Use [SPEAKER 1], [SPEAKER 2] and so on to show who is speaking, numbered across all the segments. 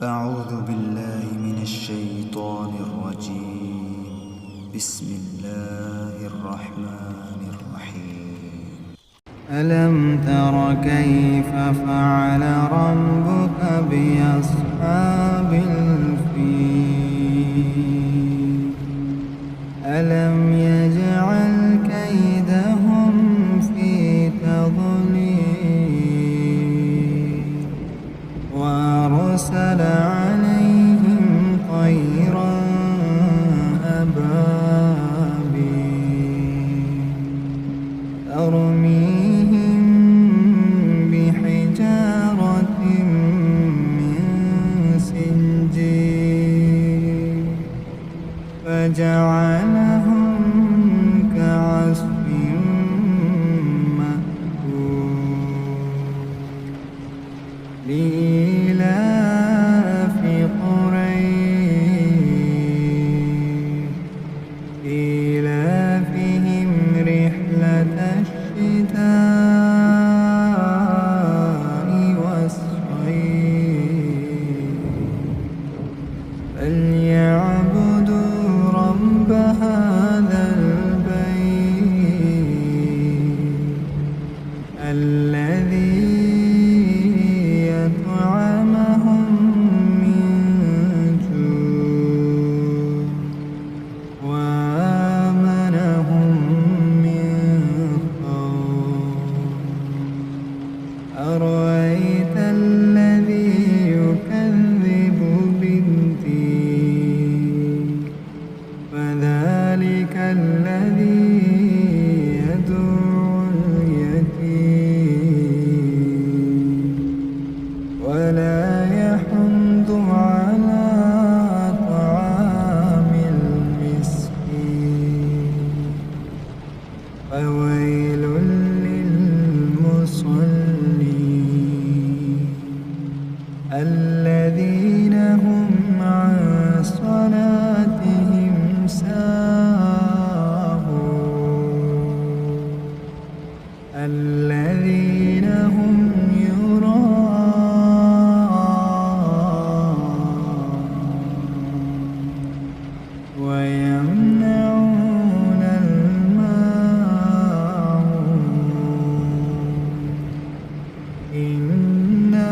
[SPEAKER 1] أعوذ بالله من الشيطان الرجيم. بسم الله الرحمن الرحيم.
[SPEAKER 2] ألم تر كيف فعل ربك بأصحاب الفيل ألم يجعل كيدهم في تضليل وأرسل عليهم طيرا أبابيل ترميهم بحجارة من سجيل فجعلهم كعصف مأكول لإيلاف قريش إيلافهم رحلة الشتاء والصيف فليعبدوا رب هذا البيت الذي يطعمهم من جوع وآمنهم من خوف أرأيت الذي يكذب بالدين فذلك الذي يدعو اليتيم ولا يحض على طعام المسكين فويل للمصلين الذين هم عن صلاتهم ساهون الذين هم يراءون ويمنعون الماعون إنا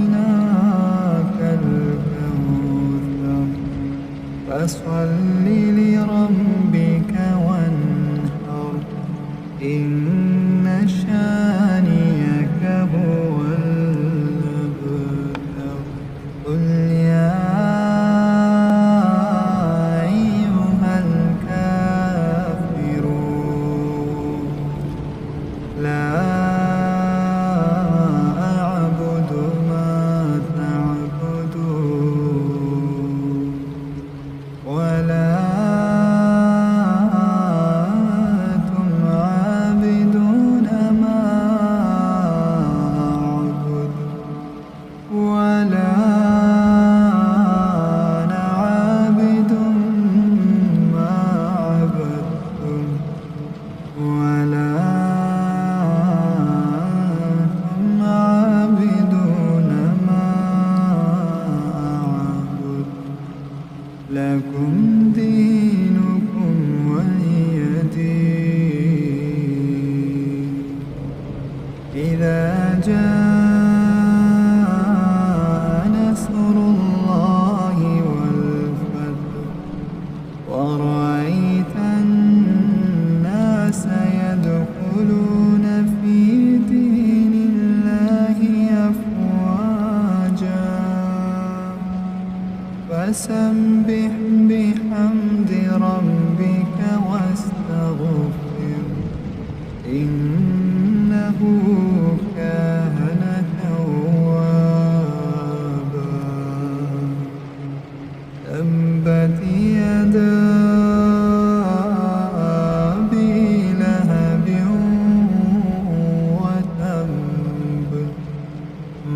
[SPEAKER 2] أعطيناك الكوثر فصل لربك وانحر إن شانئك هو الأبتر قل يا أيها الكافرون لا أعبد ما تعبدون ولا أنتم عابدون ما أعبد ولا أنا عابد ما عبدتم ولا أنتم عابدون ما أعبد لكم دينكم ولي دين إذا جاء نصر الله والفتح ورأيت الناس يدخلون في دين الله أفواجا فسبح بحمد ربك واستغفر إنه كان توابا تبت يدا أبي لهب وتب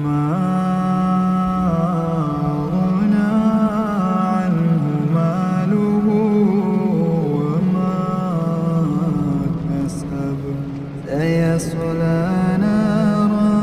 [SPEAKER 2] ما أغنى عنه ماله وما كسب سيصلى نارا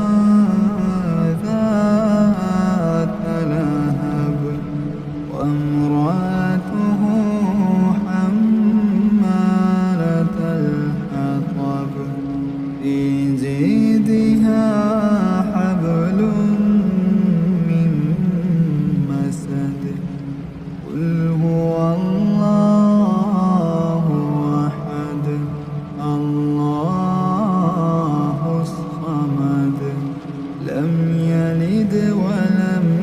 [SPEAKER 2] يلد ولم